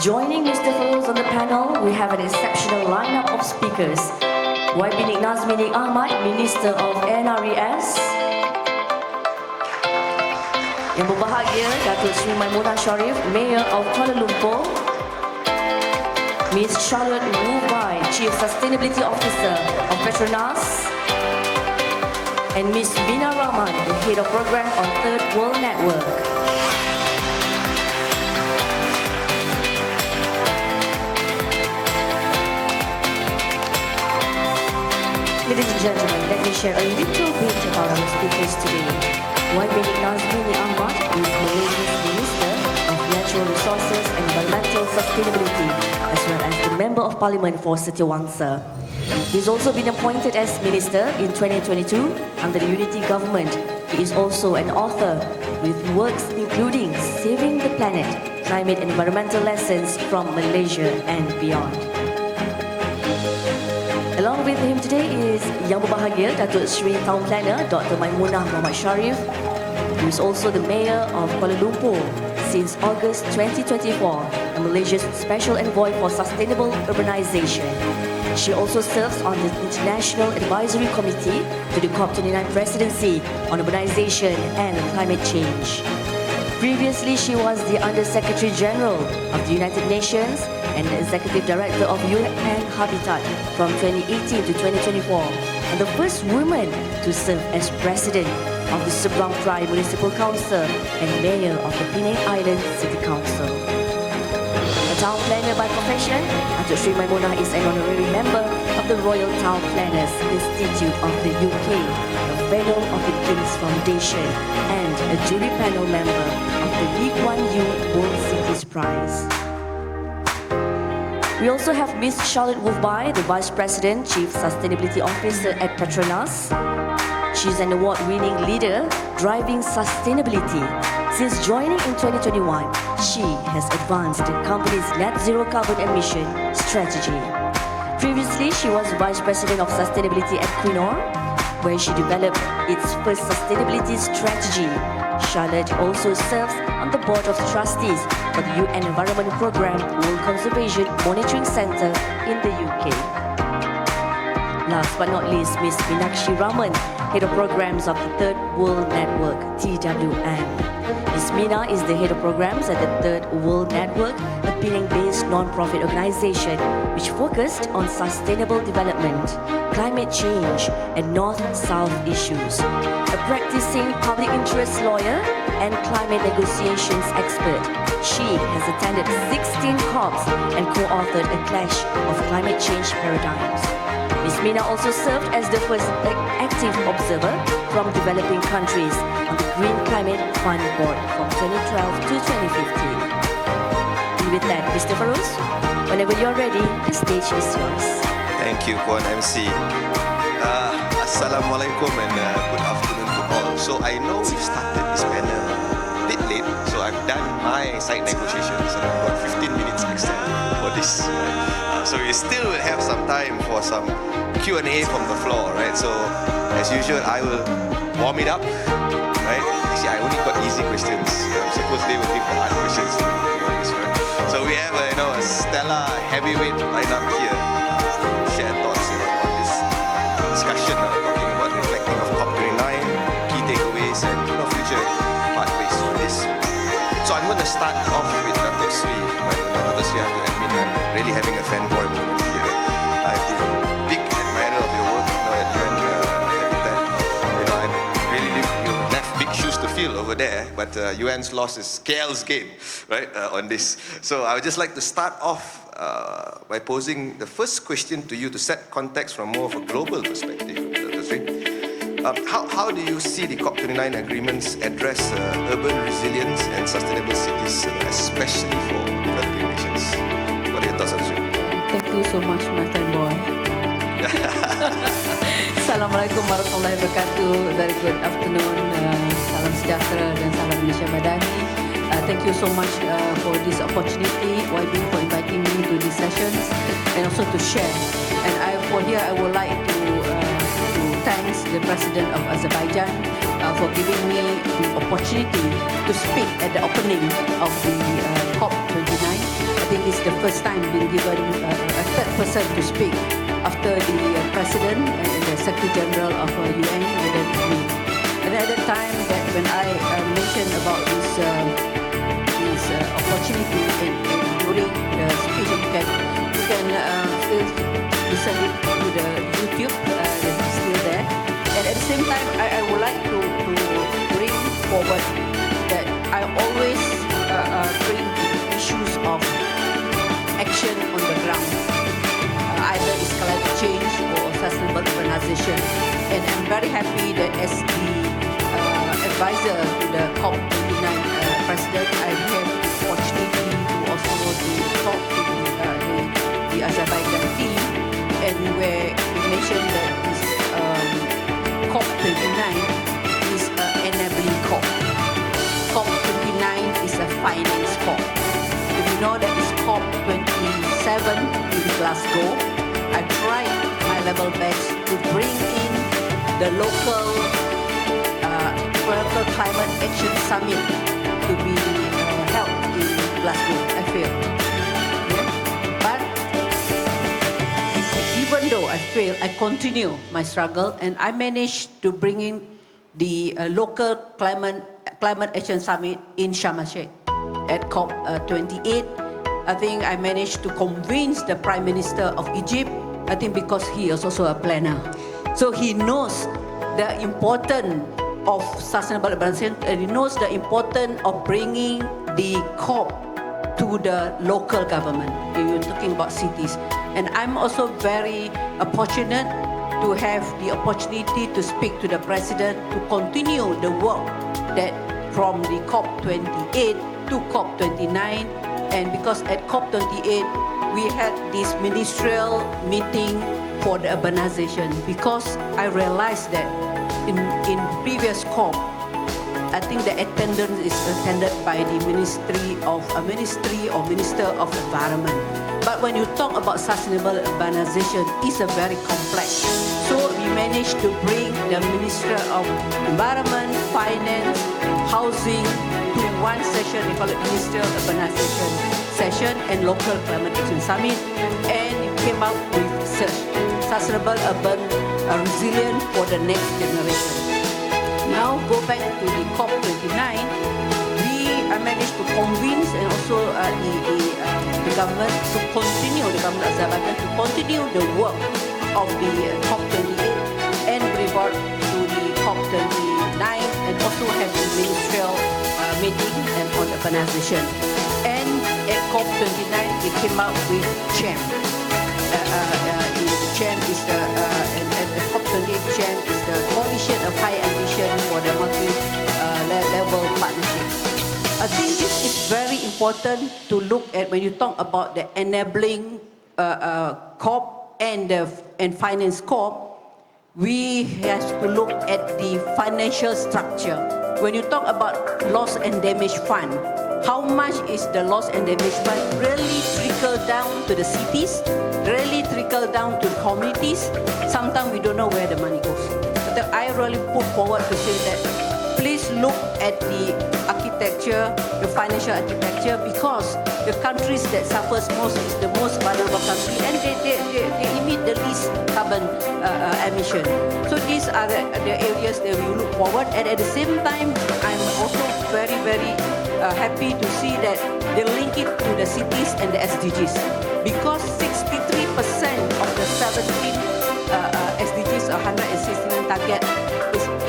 Joining Mr. Feroz on the panel, we have an exceptional lineup of speakers. YB Nik Nazmi Nik Ahmad, Minister of NRES. Yang berbahagia, Datuk Seri Maimunah Sharif, Mayor of Kuala Lumpur. Ms. Charlotte Wu Bai, Chief Sustainability Officer of Petronas. And Ms. Bina Rahman, the Head of Program on Third World Network. Ladies and gentlemen, let me share a little bit about our speakers today. YB Nik Nazmi Nik Ahmad is Malaysia's Minister of Natural Resources and Environmental Sustainability, as well as the Member of Parliament for Setiawangsa. He's also been appointed as Minister in 2022 under the Unity Government. He is also an author with works including Saving the Planet, Climate and Environmental Lessons from Malaysia and Beyond. Along with him today is Yang Berbahagia Datuk Seri Town Planner Dr. Maimunah Muhammad Sharif, who is also the Mayor of Kuala Lumpur since August 2024 and Malaysia's Special Envoy for Sustainable Urbanisation. She also serves on the International Advisory Committee to the COP29 Presidency on Urbanisation and Climate Change. Previously, she was the Under-Secretary General of the United Nations and Executive Director of UN Habitat from 2018 to 2024, and the first woman to serve as President of the Seberang Perai Municipal Council and Mayor of the Penang Island City Council. A town planner by profession, Datuk Seri Maimunah is an honorary member of the Royal Town Planners Institute of the UK, a fellow of the King's Foundation, and a jury panel member of the Lee Kuan Yew World Cities Prize. We also have Ms. Charlotte Wu Bai, the Vice President, Chief Sustainability Officer at Petronas. She's an award-winning leader driving sustainability. Since joining in 2021, she has advanced the company's net zero carbon emission strategy. Previously, she was Vice President of Sustainability at Quinor, where she developed its first sustainability strategy. Charlotte also serves on the Board of Trustees for the UN Environment Programme World Conservation Monitoring Centre in the UK. Last but not least, Ms. Meenakshi Raman, Head of Programs of the Third World Network, TWN. Ms. Meena is the Head of Programs at the Third World Network, a Penang-based non-profit organisation which focused on sustainable development, climate change and North-South issues. A practicing public interest lawyer and climate negotiations expert, she has attended 16 COPs and co-authored A Clash of Climate Change Paradigms. Ms. Meena also served as the first active observer from developing countries on the Green Climate Fund Board from 2012 to 2015. And with that, Mr. Feroz, whenever you're ready, the stage is yours. Thank you, Puan MC. Assalamualaikum and good afternoon to all. So I know we started this panel a bit late, so I've done my side negotiations and I've got 15 minutes extra for this. So we still will have some time for some Q&A from the floor, right? So as usual, I will warm it up, right? See, I only got easy questions. I'm supposed they will give the hard questions to be honest, right? So we have a stellar heavyweight lineup here. Share thoughts on this discussion, talking about reflecting of COP29, key takeaways and future pathways for this. So I'm going to start off with Datuk Sri. Datuk Sri, I have to admit, I'm really having a fanboy moment here. I've been a big admirer of your work at UN Habitat. I really you left big shoes to fill over there, but UN's loss is KL's gain, right, on this. So I would just like to start off by posing the first question to you to set context from more of a global perspective, Dr. Sri. How do you see the COP29 agreements address urban resilience and sustainable cities, especially for developing nations? What are your thoughts, Dr. Sri? Thank you so much, my fanboy. Assalamualaikum warahmatullahi wabarakatuh. Very good afternoon. Salam sejahtera dan salam Malaysia Madani. Thank you so much for this opportunity, YB, for inviting me to these sessions and also to share. And I would like to thank the President of Azerbaijan for giving me the opportunity to speak at the opening of the COP29. think it's the first time being given a third person to speak after the President and the Secretary General of UN, and then me. And at the time that when I mentioned about this opportunity and during the speech, you can still listen it to the YouTube, it's still there. And at the same time, I would like to bring forward that I always bring the issues of action on the ground, either it's climate change or sustainable urbanization. And I'm very happy that as the advisor to the COP29 president, I have the opportunity to also talk to the Azerbaijan team, and where we mentioned that this COP29 is an enabling COP. COP29 is a finance COP. If you know that it's COP27 in Glasgow, I tried my level best to bring in the local Climate Action Summit to be held in Glasgow. I failed. Yeah? But even though I failed, I continue my struggle, and I managed to bring in the local Climate Action Summit in Sharm el-Sheikh at COP28. I think I managed to convince the Prime Minister of Egypt, I think because he is also a planner. So he knows the importance of sustainable urbanization, and he knows the importance of bringing the COP to the local government. You're talking about cities. And I'm also very fortunate to have the opportunity to speak to the President to continue the work that from the COP28 to COP29. And because at COP28, we had this ministerial meeting for the urbanization, because I realized that in previous COP, I think the attendance is attended by the Ministry or Minister of Environment. But when you talk about sustainable urbanization, it's a very complex. So we managed to bring the Minister of Environment, Finance, Housing to one session, we call it Ministerial Urbanization Session and Local Climate Action Summit, and it came out with sustainable urban resilience for the next generation. Now go back to the COP29. I managed to convince and also the government to continue, the government of Azerbaijan to continue the work of the COP28 and revert to the COP29, and also have the ministerial meeting and on urbanization. And at COP29, it came out with CHAM. The CHAM is and the COP28 CHAM is the Coalition of High Ambition for the Multi-Level Partnership. I think this is very important to look at when you talk about the enabling COP and finance COP. We have to look at the financial structure. When you talk about loss and damage fund, how much is the loss and damage fund really trickle down to the cities, really trickle down to communities? Sometimes we don't know where the money goes. But I really put forward to say that please look at the architecture, the financial architecture, because the countries that suffers most is the most vulnerable country, and they emit the least carbon emission. So these are the areas that we look forward. And at the same time, I'm also very, very happy to see that they link it to the cities and the SDGs, because 63% of the 17 SDGs, 169 target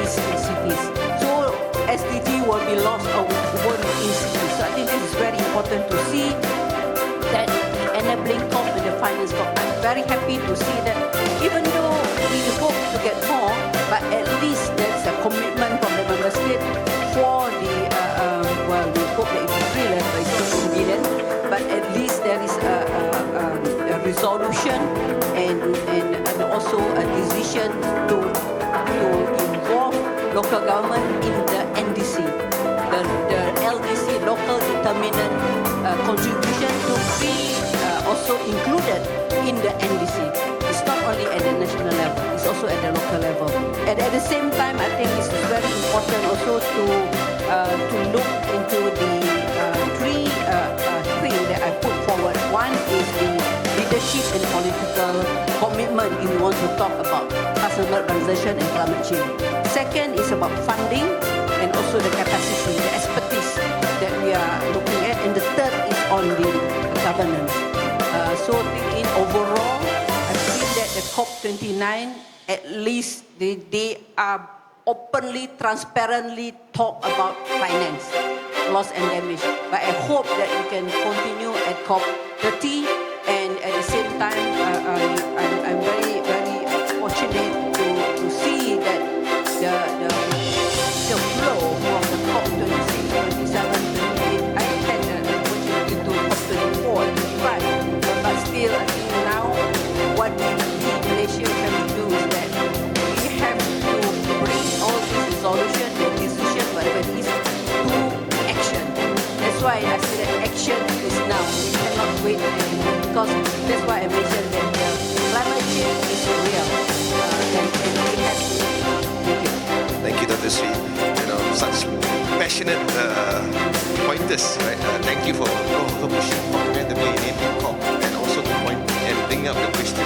is in cities. So SDG will be lost or won't be in cities. So I think this is very important to see that the enabling COP and the finance COP. I'm very happy to see that even though we hope to get more, but at least there's a commitment from the member state for the, we hope that it will be less by 16 billion, but at least there is a resolution and also a decision to involve local government in the NDC, the LDC, local determinant contribution, to be also included in the NDC. It's not only at the national level, it's also at the local level. And at the same time, I think it's very important also to look into the three things that I put forward leadership and political commitment if we want to talk about sustainable urbanization and climate change. Second is about funding and also the capacity, the expertise that we are looking at. And the third is on the governance. So in overall, I feel that the COP29, at least they are openly, transparently talk about finance, loss and damage. But I hope that we can continue at COP30, and at the same time, I'm very, very fortunate to see that the flow from the COP26, 27, 28, I had the opportunity to COP24, 25, but still, I think now what we need Malaysia have to do is that we have to bring all this resolution and decision, whatever it is, to action. That's why I say that action is now. We cannot wait anymore, because that's why I mentioned that climate change is real, and we have to. Thank you, Dr. Sri. You know, such passionate pointers, right? Thank you for pushing comprehensively in COP, and also to point and bring up the question. A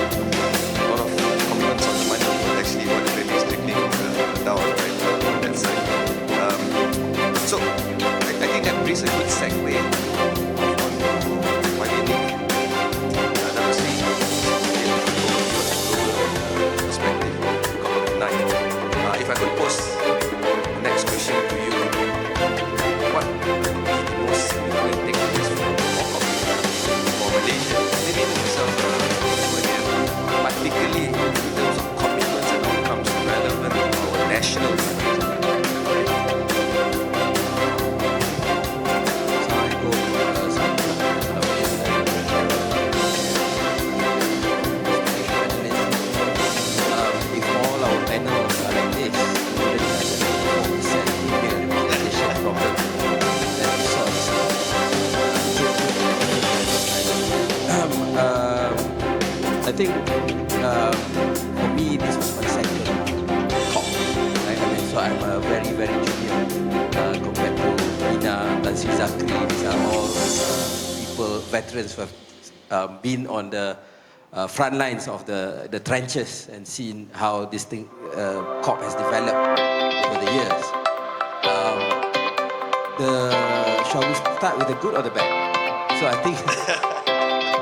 lot of comments on the money, but actually what really is trickling down, right, on that side. So I think that brings a good segue on my unique Dr. Sri perspective, COP9. If I could pose the next question to you, what is the most significant takeaways from for Malaysia, maybe even yourself, particularly in terms of commitments and outcomes relevant to our national I think for me this was my second COP, right? I mean, so I'm very, very junior compared to Ina, Tan Sri Zakri. These are all people, veterans who have been on the front lines of the trenches and seen how this thing, COP has developed over the years. Shall we start with the good or the bad? So I think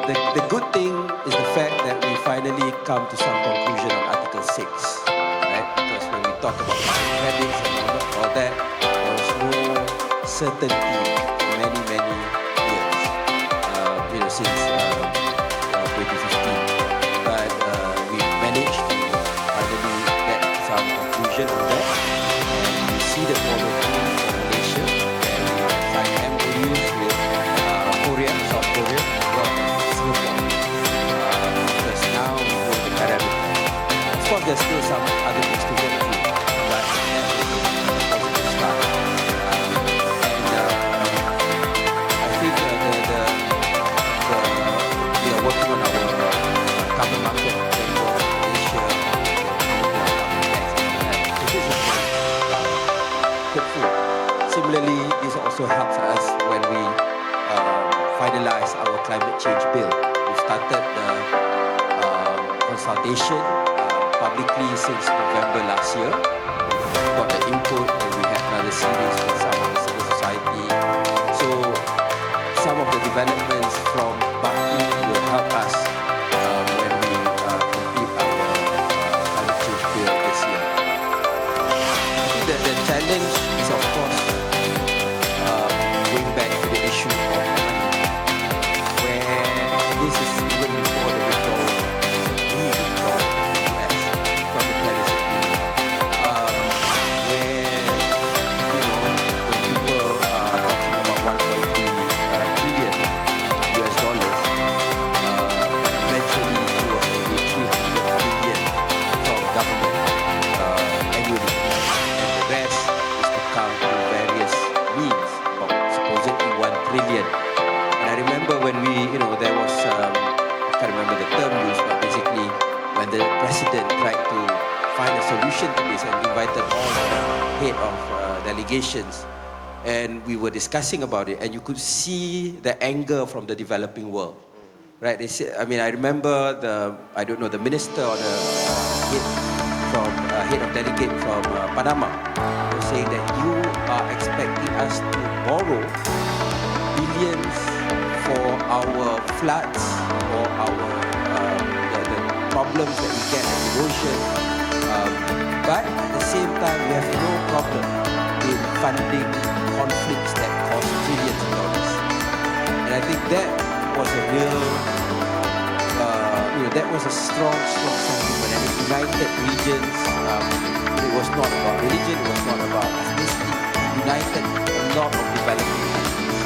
the good thing is the fact that we finally come to some conclusion on Article 6, right? Because when we talk about credits and all that, there was no certainty for many, many years, since 2015. But we managed to finally get some conclusion on that. And we see the poverty for Malaysia, and we sign MOUs with Korea, South Korea, because now we know the parameter. Of course, there's still some other things to work through, but it's a positive start. I think we are working on our carbon market for Malaysia. So this is hopeful. Similarly, this also helps us when we finalize our climate change bill. We started the consultation publicly since November last year. We got the input, and we had another series with some of the civil society. So some of the developments from Baki will help us when we complete our climate change bill this year. I think that the challenge is, of course, going back to the issue of money. This is even before the withdrawal, from the US, from the Paris Agreement, where, when people are talking about 1.3 trillion US dollars, eventually it was only 300 billion from government annually, and the rest is to come through various means of supposedly 1 trillion. And I remember when there was, I can't remember the term used, but basically when the president tried to find a solution to this and invited all the head of delegations, and we were discussing about it, and you could see the anger from the developing world. right? They said, I mean, I remember the minister or the head of delegate from Panama was saying that you are expecting us to borrow billions for our floods or our the problems that we get at erosion, but at the same time we have no problem in funding conflicts that cost trillions of dollars. And I think that was a real, that was a strong sentiment. And it united regions. It was not about religion, it was not about ethnicity. It united a lot of developing countries.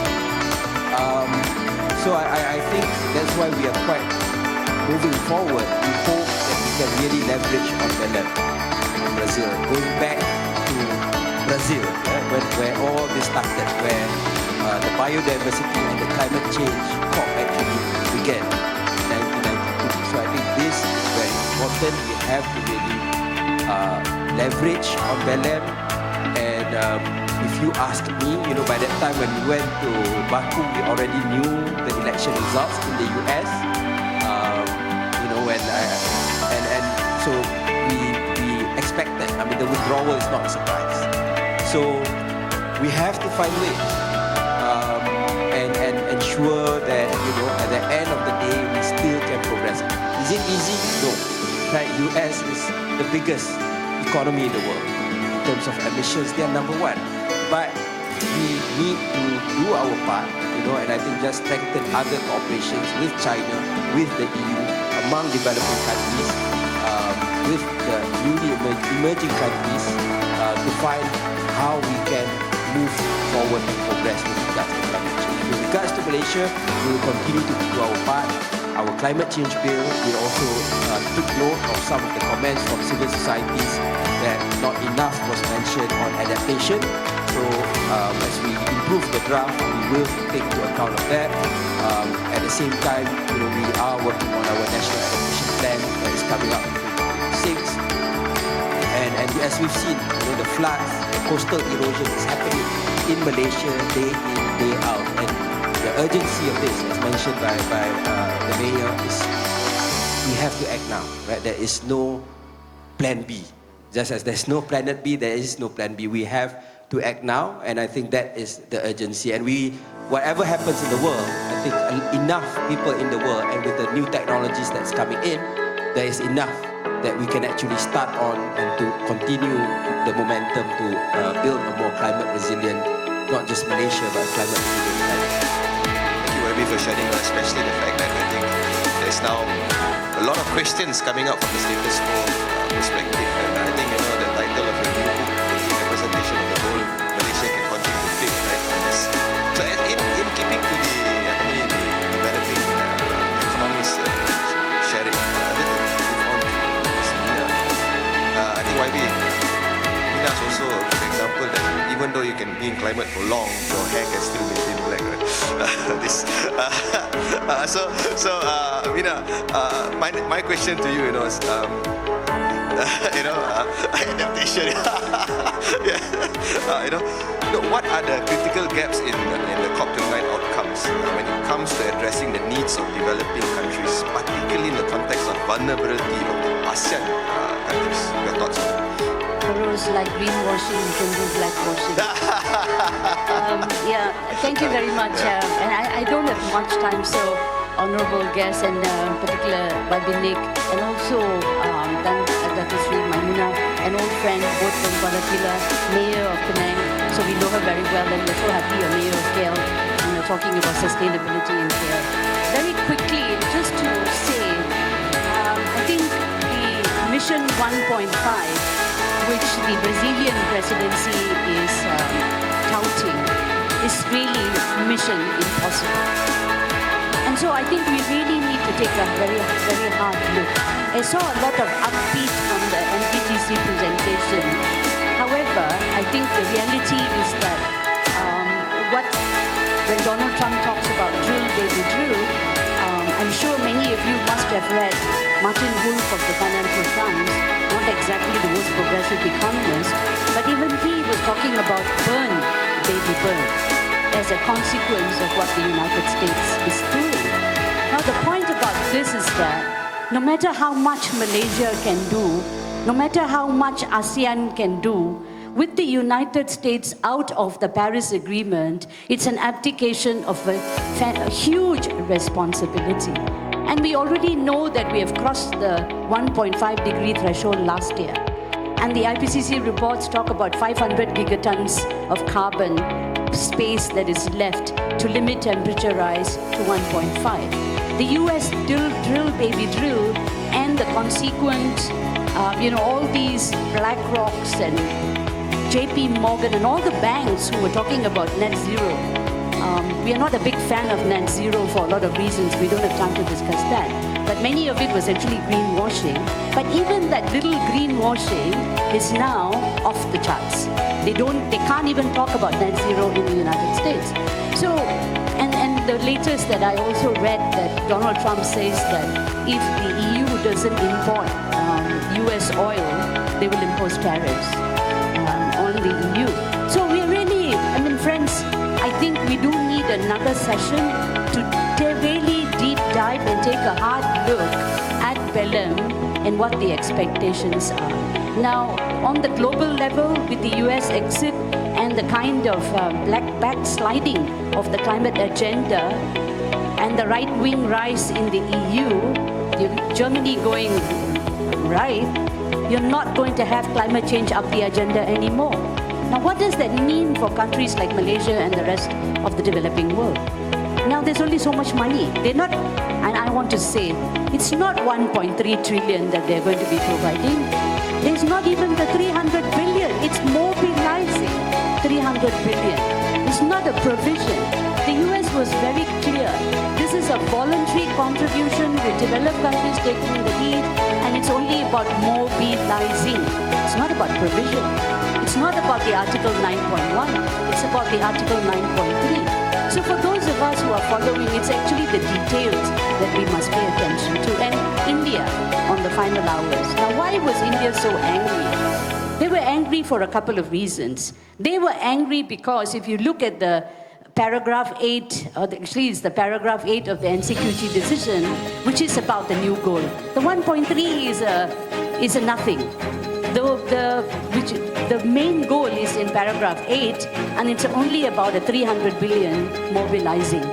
So I think that's why we are quite moving forward. We hope that we can really leverage on Belém, on Brazil, going back to Brazil, where all this started, where the biodiversity and the climate change COP actually began in 1992. So I think this is very important. We have to really leverage on Belém. And if you ask me, by that time when we went to Baku, we already knew the election results in the US. And so we expected. I mean, the withdrawal is not a surprise. So we have to find ways and ensure that at the end of the day we still can progress. Is it easy? No. Right? US is the biggest economy in the world in terms of emissions. They are number one. But we need to do our part, and I think just strengthen other cooperations with China, with the EU, among developing countries, with the newly emerging countries, to find how we can move forward and progress with regards to climate change. With regards to Malaysia, we will continue to do our part. Our climate change bill will also took note of some of the comments from civil societies that not enough was mentioned on adaptation. So as we improve the draft, we will take into account of that. At the same time, we are working on our national adaptation plan that is coming up in 2026. And as we've seen, the floods, the coastal erosion is happening in Malaysia day in, day out. And the urgency of this, as mentioned by the mayor, is we have to act now. Right? There is no plan B. Just as there's no planet B, there is no plan B. We have to act now, and I think that is the urgency. And whatever happens in the world, I think enough people in the world, and with the new technologies that's coming in, there is enough that we can actually start on and to continue the momentum to build a more climate resilient, not just Malaysia, but climate resilient planet. Thank you, Webby, for sharing, especially the fact that I think there's now a lot of questions coming up from the status quo perspective. And I think, the title of your new book, the representation of the whole Malaysia can continue to fit, right? So in keeping to the developing economies sharing, let's move on to this Mina. I think YB, Mina is also a good example that even though you can be in climate for long, your hair can still maintain black, right? Mina, my question to you, is, adaptation. What are the critical gaps in the COP29 outcomes when it comes to addressing the needs of developing countries, particularly in the context of vulnerability of the ASEAN countries? Your thoughts on that? Heroes like greenwashing, you can do blackwashing. Thank you very much. And I don't have much time, so honourable guests and particular Babi Nick, and also Dato' Sri Maimuna, an old friend both from Kuala, Mayor of Penang, so we know her very well, and we're so happy you're Mayor of KL, and we're talking about sustainability in KL. Very quickly, just to say, I think the Mission 1.5, which the Brazilian presidency is touting, is really mission impossible. And so I think we really need to take a very, very hard look. I saw a lot of upbeat from the MGTC presentation. However, I think the reality is that when Donald Trump talks about drill, baby, drill, I'm sure many of you must have read Martin Wolf of the Financial Times, not exactly the most progressive economist, but even he was talking about burn, baby, burn, as a consequence of what the United States is doing. Now the point is that no matter how much Malaysia can do, no matter how much ASEAN can do, with the United States out of the Paris Agreement, it's an abdication of a huge responsibility. And we already know that we have crossed the 1.5 degree threshold last year. And the IPCC reports talk about 500 gigatons of carbon space that is left to limit temperature rise to 1.5. The US drill, baby drill, and the consequent, all these BlackRocks and JP Morgan and all the banks who were talking about net zero. We are not a big fan of net zero for a lot of reasons. We don't have time to discuss that. But many of it was actually greenwashing. But even that little greenwashing is now off the charts. They can't even talk about net zero in the United States. So, and the latest that I also read that Donald Trump says that if the EU doesn't import US oil, they will impose tariffs on the EU. So we're really, friends, I think we do need another session to really deep dive and take a hard look at Belém and what the expectations are. Now, on the global level, with the US exit and the kind of backsliding of the climate agenda and the right-wing rise in the EU, Germany going right, you're not going to have climate change up the agenda anymore. Now, what does that mean for countries like Malaysia and the rest of the developing world? Now, there's only so much money. They're not, and I want to say, it's not 1.3 trillion that they're going to be providing. There's not even the 300 billion. It's mobilizing 300 billion. It's not a provision. The US was very clear. This is a voluntary contribution with developed countries taking the lead, and it's only about mobilizing. It's not about provision. It's not about the Article 9.1. It's about the Article 9.3. So for those of us who are following, it's actually the details that we must pay attention to. And India on the final hours. Now, why was India so angry? They were angry for a couple of reasons. They were angry because if you look at the paragraph 8, or actually it's the paragraph 8 of the NCQG decision, which is about the new goal. The 1.3 is a nothing. The main goal is in paragraph 8, and it's only about a 300 billion mobilizing.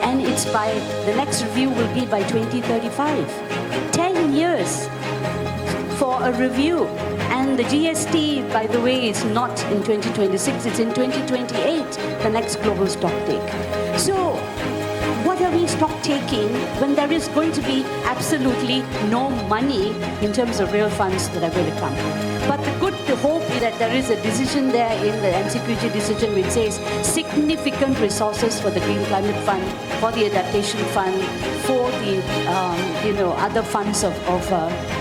And it's by, the next review will be by 2035. 10 years for a review. And the GST, by the way, is not in 2026, it's in 2028, the next global stock take. So, what are we stock taking when there is going to be absolutely no money in terms of real funds that are going to come? But the hope is that there is a decision there in the NCQG decision which says significant resources for the Green Climate Fund, for the Adaptation Fund, for the other funds of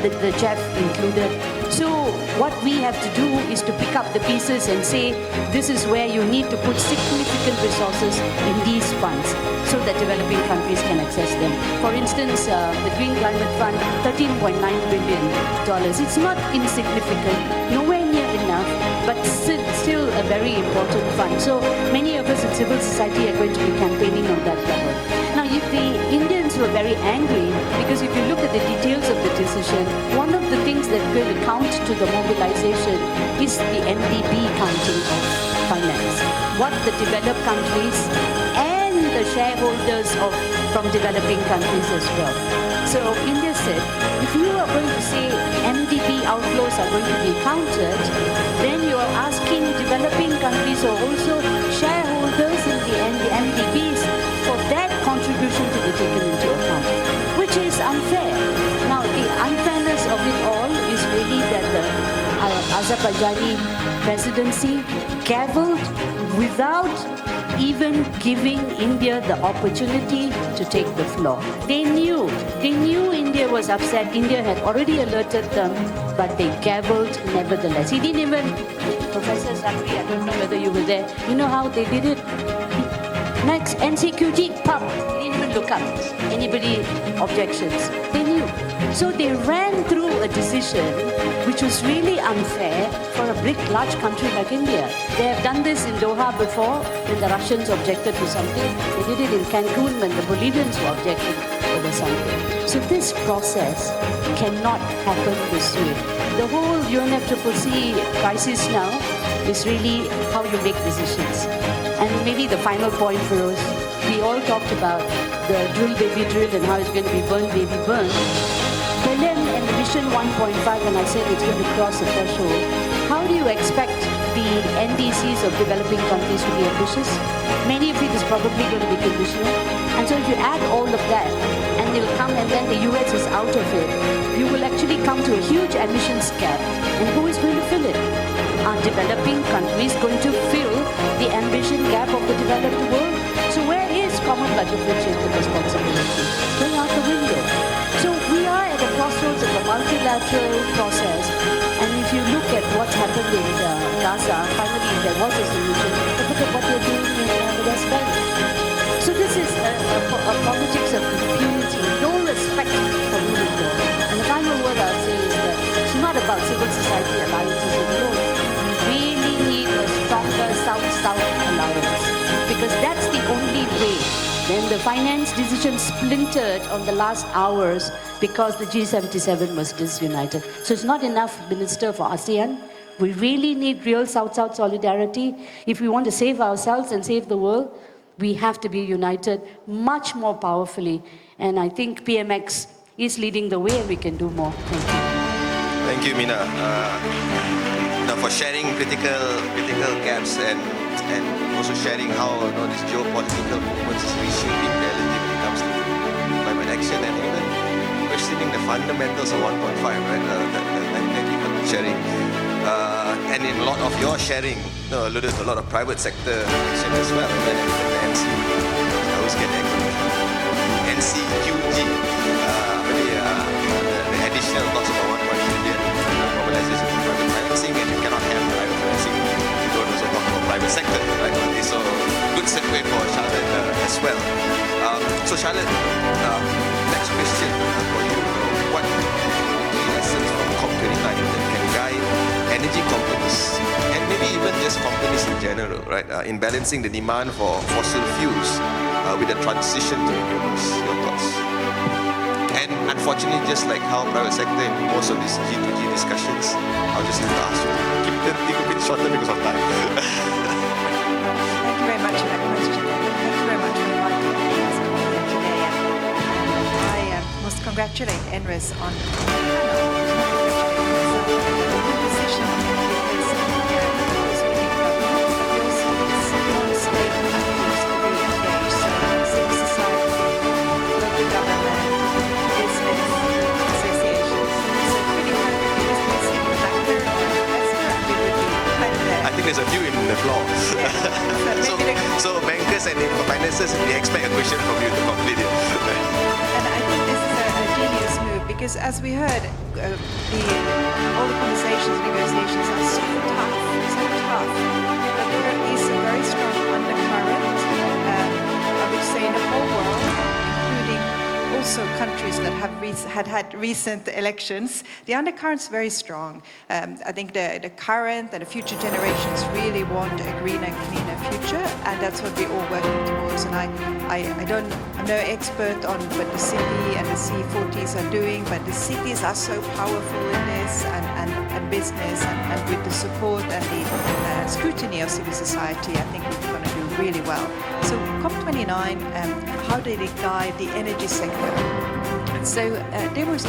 the JEF included. So what we have to do is to pick up the pieces and say this is where you need to put significant resources in these funds so that developing countries can access them. For instance, the Green Climate Fund, $13.9 billion. It's not insignificant, nowhere near enough, but still a very important fund. So many of us in civil society are going to be campaigning on that level. Now, the Indians were very angry because if you look at the details of the decision, one of the things that will count to the mobilization is the MDB counting of finance. What the developed countries and the shareholders from developing countries as well. So India said, if you are going to say MDB outflows are going to be counted, then you are asking developing countries who are also shareholders in the MDBs for that contribution to be taken into account, which is unfair. Now, the unfairness of it all is really that the Azerbaijani presidency gavelled without even giving India the opportunity to take the floor. They knew India was upset. India had already alerted them, but they gavelled nevertheless. He didn't even, Professor Zakri, I don't know whether you were there, you know how they did it? Next, NCQG, pop, he didn't even look up. cut anybody objections. They knew. So they ran through a decision which was really unfair for a big, large country like India. They have done this in Doha before when the Russians objected to something. They did it in Cancun when the Bolivians were objecting over something. So this process cannot happen this way. The whole UNFCCC crisis now is really how you make decisions. And maybe the final point for us, we all talked about the drill baby drill and how it's going to be burn baby burn. But then in the Vision 1.5, when I said it's going to cross the threshold, how do you expect the NDCs of developing countries to be ambitious? Many of it is probably going to be conditional. And so if you add all of that, and they'll come and then the US is out of it, you will actually come to a huge emissions gap. And who is going to fill it? Are developing countries going to fill the ambition gap of the developed world? So where is common but differentiated responsibility? Going out the window. So we are at a crossroads of a multilateral process. And if you look at what's happened in Gaza, finally there was a solution. But look at what they're doing in the West Bank. So this is a politics of impunity, no respect for rule of law. And the final word I'll say is that it's not about civil society alliances alone. We really need a stronger South-South alliance because that's the only way. Then the finance decision splintered on the last hours because the G77 was disunited. So it's not enough, Minister, for ASEAN. We really need real South-South solidarity. If we want to save ourselves and save the world, we have to be united much more powerfully. And I think PMX is leading the way and we can do more. Thank you. Thank you, Mina. Now for sharing critical gaps and also sharing how these geopolitical movements is reshaping reality when it comes to climate action and even questioning the fundamentals of 1.5, right? Thank you for sharing. And in a lot of your sharing, alluded to a lot of private sector action as well. Right? The NC, I always get acronym. NCQG, the additional cost of 1.1 trillion mobilization for private financing, and you cannot have private financing if you don't also talk about private sector, right? Okay, so good segue for Charlotte as well. So Charlotte, next question for you. What lessons from COP29 that can guide energy companies and maybe even just companies in general, right? In balancing the demand for fossil fuels with the transition to renewables. Your thoughts? And unfortunately, just like how private sector in most of these G2G discussions, I'll just have to ask you to keep the thing a bit shorter because of time. Thank you very much for that question. Thank you very much for inviting me here today. And I must congratulate NRES on the position because also in government, but also it's non-state actors to be engaged. So civil society, local government, business associations. So pretty much business factor or investor, we would be kind of I think there's a few in the floor. So bankers and financiers, we expect a question from you to complete it. And I think this is a genius move because, as we heard, all the conversations, negotiations are so tough. But there is a very strong undercurrent, I would say, in the whole world, including also countries that have had recent elections. The undercurrent's very strong. I think the current and the future generations really want a greener, cleaner future, and that's what we're all working towards. And I'm no expert on what the city and the C40s are doing, but the cities are so powerful in this, and business, and with the support and the scrutiny of civil society, I think we're going to do really well. So COP29, how did it guide the energy sector? So there was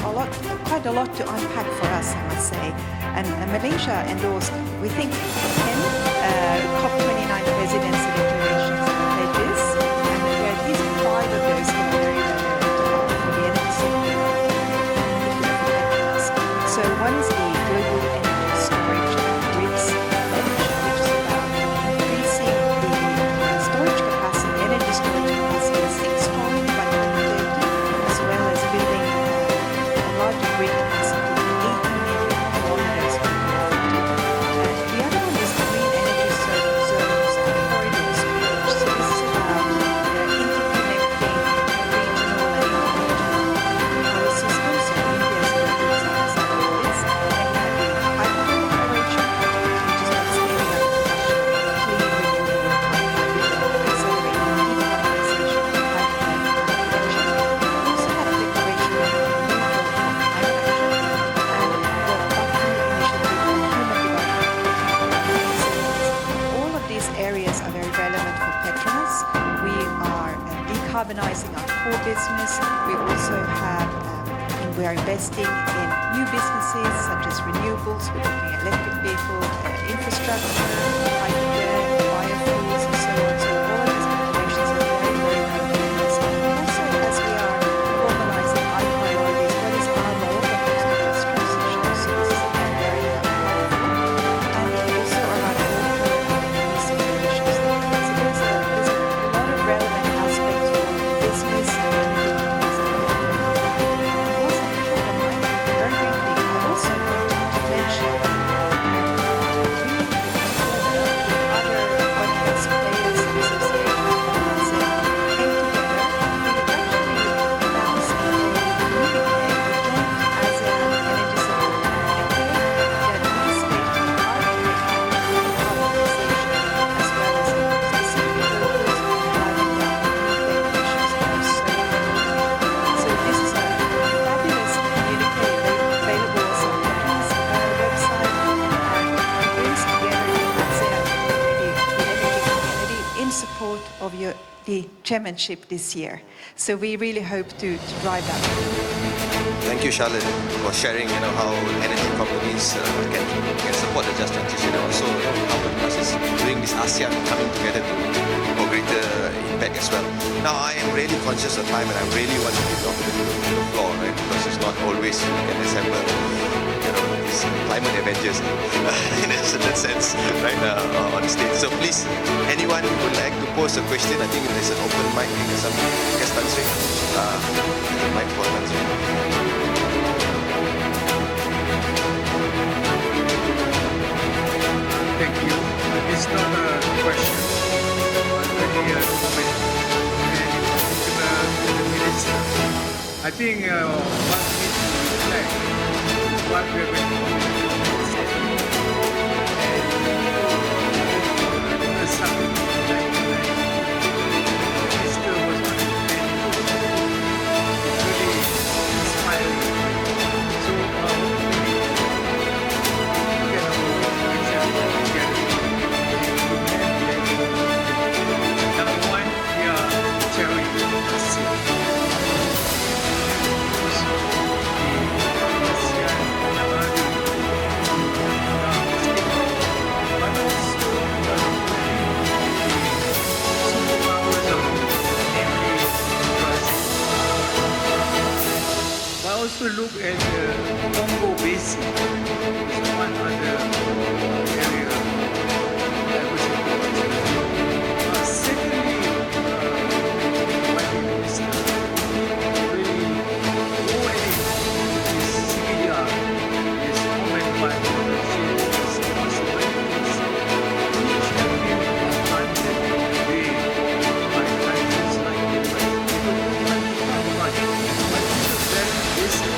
quite a lot to unpack for us, I must say. And Malaysia endorsed, we think, 10 COP29 presidency declarations and pledges, and there are at least 5 of those in the area for the energy sector. So one is the Global Energy Storage and Grids Pledge, which is about increasing the storage capacity, energy storage capacity, 6-fold by 2030, as well as building a larger grid capacity, 8 million kilometers by 2050. The other one is the green energy decarbonizing our core business. We also have, we are investing in new businesses such as renewables. We're looking at electric vehicle infrastructure, hydrogen, biofuels, and so on. So all of these operations are very, very relevant. Also, as we are formalizing our priorities, what is our role when it comes to this transition? So this is again very powerful. And also around local policy solutions. So there's a lot of relevant aspects for business and very briefly, I also want to mention other oil and gas players and associations came together. We actually announced a joint ASEAN energy sector that we stated our decarbonization as well as specific focus on driving down methane emissions that are so low. So this is a fabulous communique available on the website and brings together the ASEAN energy community in support of the chairmanship this year. So we really hope to drive that. Thank you, Charlotte, for sharing, how energy companies can support the just transition, and also how us is doing this ASEAN coming together for greater impact as well. Now, I am really conscious of time, and I really want to give the opportunity to the floor, right? Because it's not always you can assemble, these climate avengers in a certain sense, right, on the stage. So please, anyone who would like to pose a question, I think there's an open mic, some guest answering. The mic for answering. Thank you. It's not a question, but really a comment. And in particular, the minister. I think one needs to reflect what we're going to do. And the summit in 1990, the minister was on the It's really inspiring. So, number one, we are chairing ASEAN. Also look at the Congo Basin, is one other area that was important. Secondly, what the minister really go at it is CBR, is comment by the responsibilities which have been abandoned today by countries like the West. People don't even talk about it, but it's a very basic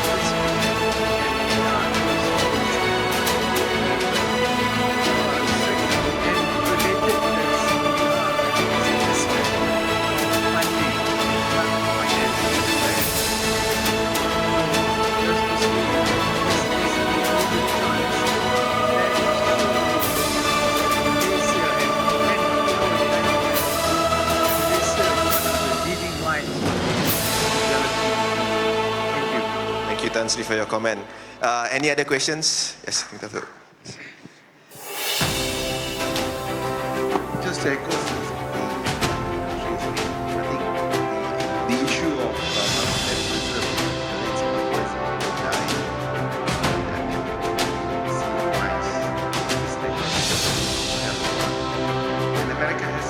Thank you, Tan Sri, for your comment. Any other questions? Yes, just to echo the issue of and America has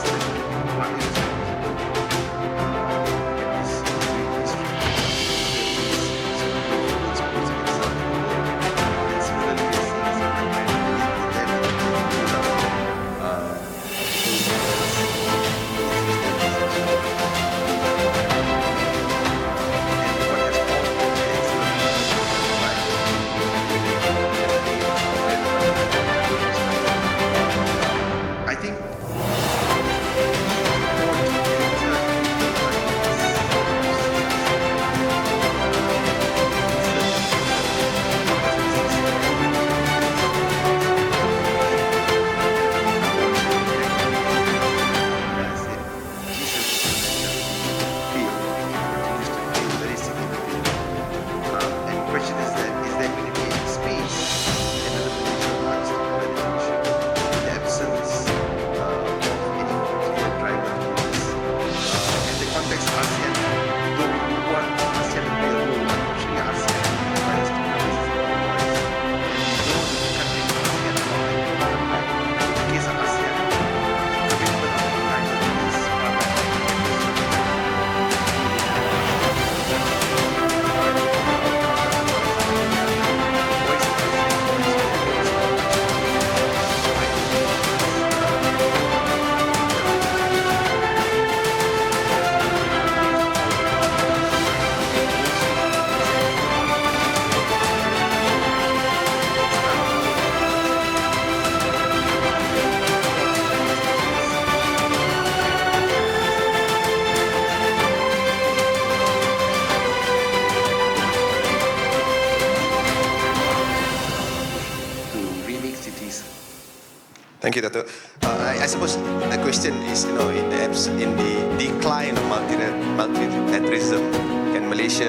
Thank you, Dato'. I suppose the question is, in the decline of multilateralism, can Malaysia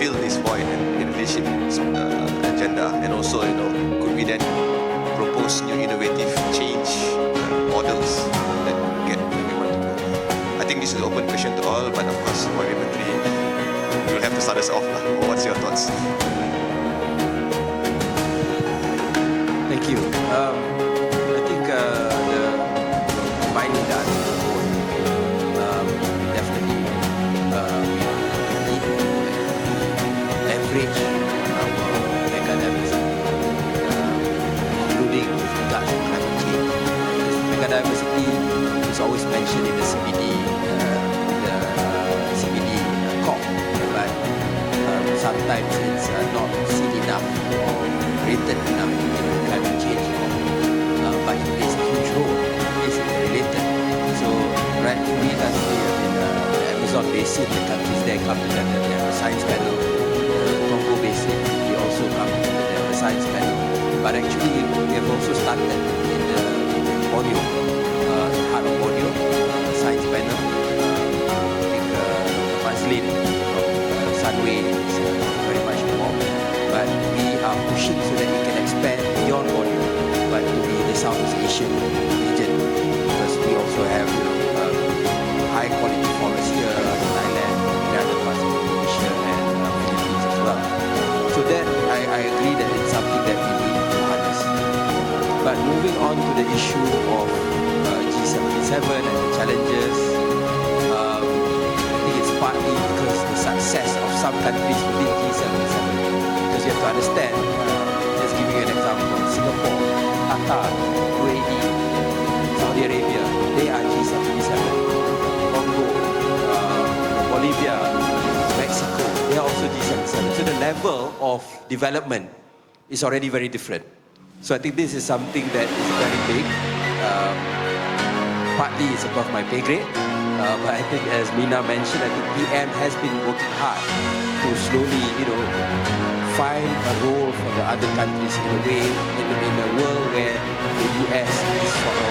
fill this void in leadership agenda? And also, could we then propose new innovative change models that get where we want to go? I think this is an open question to all, but of course, Wakil Menteri, you'll have to start us off. What's your thoughts? Thank you. I think the combining the definitely need to leverage our mega-diversity, including with regards to climate change. This mega-diversity is always mentioned in the CBD, COP, but sometimes it's not seen enough or rated enough in climate change. But it plays a huge role. It's related. So rightfully, that's the Amazon Basin, the countries there come together. They have a science panel. The Congo Basin, they also come together. They have a science panel. But actually, we have also started in the audio, the heart of audio, science panel. I think Translate from Sunway is very much involved. But we are pushing so that we can expand beyond audio, but to be the Southeast Asian region, because we also have high quality forests here in Thailand, in other parts of Indonesia and Philippines as well. So that I agree that it's something that we need to harness. But moving on to the issue of G77 and the challenges, I think it's partly because the success of some countries within G77. Because you have to understand, just giving you an example, Singapore, Qatar, UAE, Saudi Arabia, they are G77. Congo, Bolivia, Mexico, they are also G77. So the level of development is already very different. So I think this is something that is very big. Partly it's above my pay grade, but I think as Mina mentioned, I think PM has been working hard to slowly, find a role for the other countries in a way, in a world where the US is sort of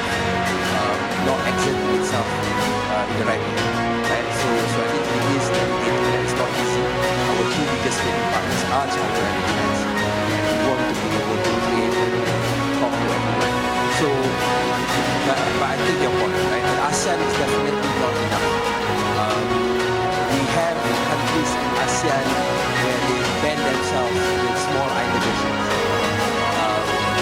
not exerting itself in the right way. Right? So I think it is navigating that. It's not easy. Our two biggest trading partners are China and the US. We want to be able to trade and talk to everyone. So, but I think your point, right? And ASEAN is definitely not enough. We have countries in ASEAN where they band themselves in small island nations.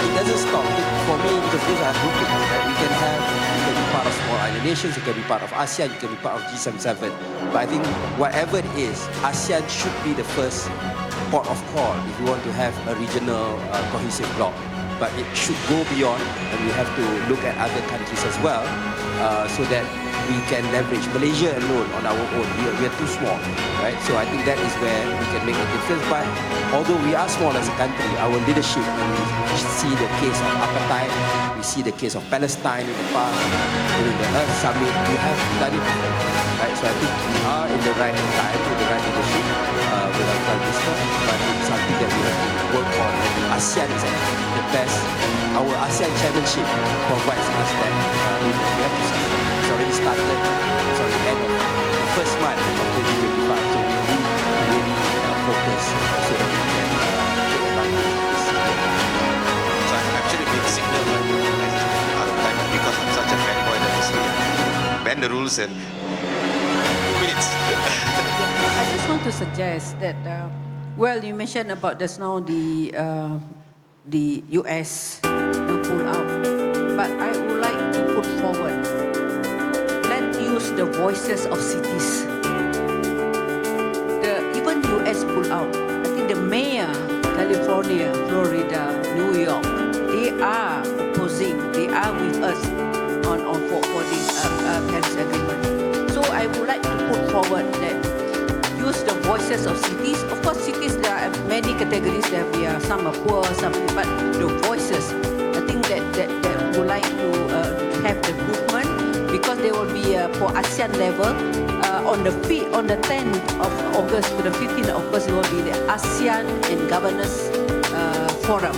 It doesn't stop. For me, because these are groupings, right? You can be part of small island nations, you can be part of ASEAN, you can be part of G77. But I think whatever it is, ASEAN should be the first port of call if you want to have a regional cohesive bloc. But it should go beyond, and we have to look at other countries as well, so that we can leverage Malaysia alone on our own. We are too small, right? So I think that is where we can make a difference. But although we are small as a country, our leadership, and we see the case of apartheid, we see the case of Palestine in the past, during the Earth Summit, we have done it, right? So I think we are in the right time with the right leadership with our Prime Minister, but it's something that we have to work on. And ASEAN is actually the best. Our ASEAN chairmanship provides us that we have to succeed. It's already started. It's already end of the first month of 2025. So we need to really focus so that we can take advantage of this year. So I'm actually being signaled by the organization out of time because I'm such a fanboy that I say, bend the rules and 2 minutes. I just want to suggest that, you mentioned about just now the US pull out, but I would like to put forward, let's use the voices of cities. Even US pull out, I think the mayor, California, Florida, New York, they are opposing, they are with us for this Paris Agreement. So I would like to put forward that use the voices of cities. Of course, cities, there are many categories. Some are poor, some, but the voices, I think that would like to have the movement, because there will be for ASEAN level on the 10th of August to the 15th of August, it will be the ASEAN and Governors Forum.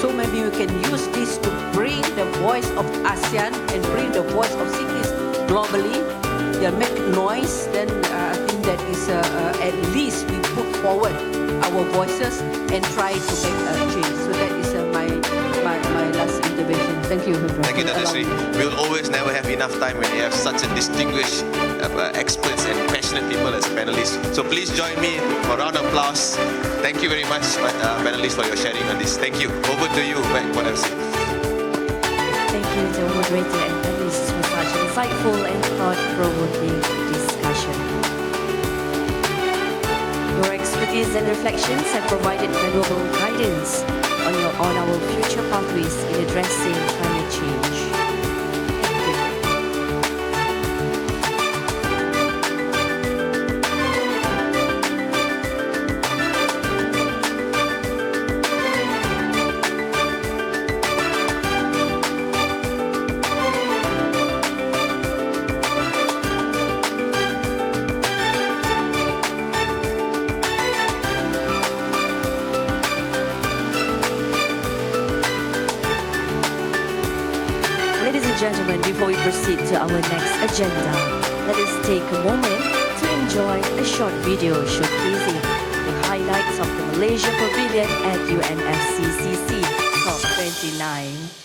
So many maybe we can use this to bring the voice of ASEAN and bring the voice of cities globally. They make noise, then I think that is at least we put forward our voices and try to make a change. So that is my last intervention. Thank you. Thank you, Dr. Sri. We'll always never have enough time when you have such a distinguished experts and passionate people as panelists. So please join me for a round of applause. Thank you very much, panelists, for your sharing on this. Thank you. Over to you, MC. Thank you to moderator and panelists for such an insightful and thought-provoking discussion. Your expertise and reflections have provided valuable guidance on our future pathways in addressing climate change. Gentlemen, before we proceed to our next agenda, let us take a moment to enjoy a short video showcasing the highlights of the Malaysia Pavilion at UNFCCC COP29.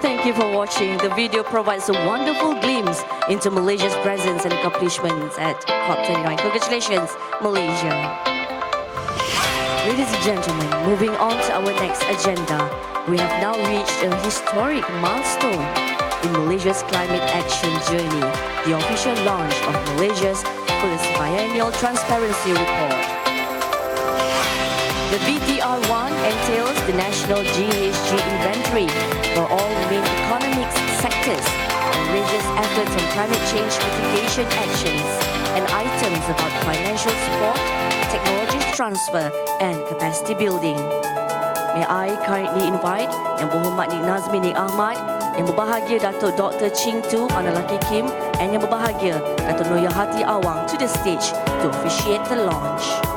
Thank you for watching. The video provides a wonderful glimpse into Malaysia's presence and accomplishments at COP29. Congratulations, Malaysia. Ladies and gentlemen, moving on to our next agenda, we have now reached a historic milestone in Malaysia's climate action journey, the official launch of Malaysia's first biennial transparency report. The BTR1 entails the national GHG inventory for all main economic sectors and Malaysia's efforts on climate change mitigation actions and items about financial support, technology transfer and capacity building. May I currently invite Yang Berhormat Nik Nazmi Nik Ahmad, Yang Berbahagia Datuk Dr. Ching Tu Manalaki Kim and Yang Berbahagia Datuk Noyahati Awang to the stage to officiate the launch.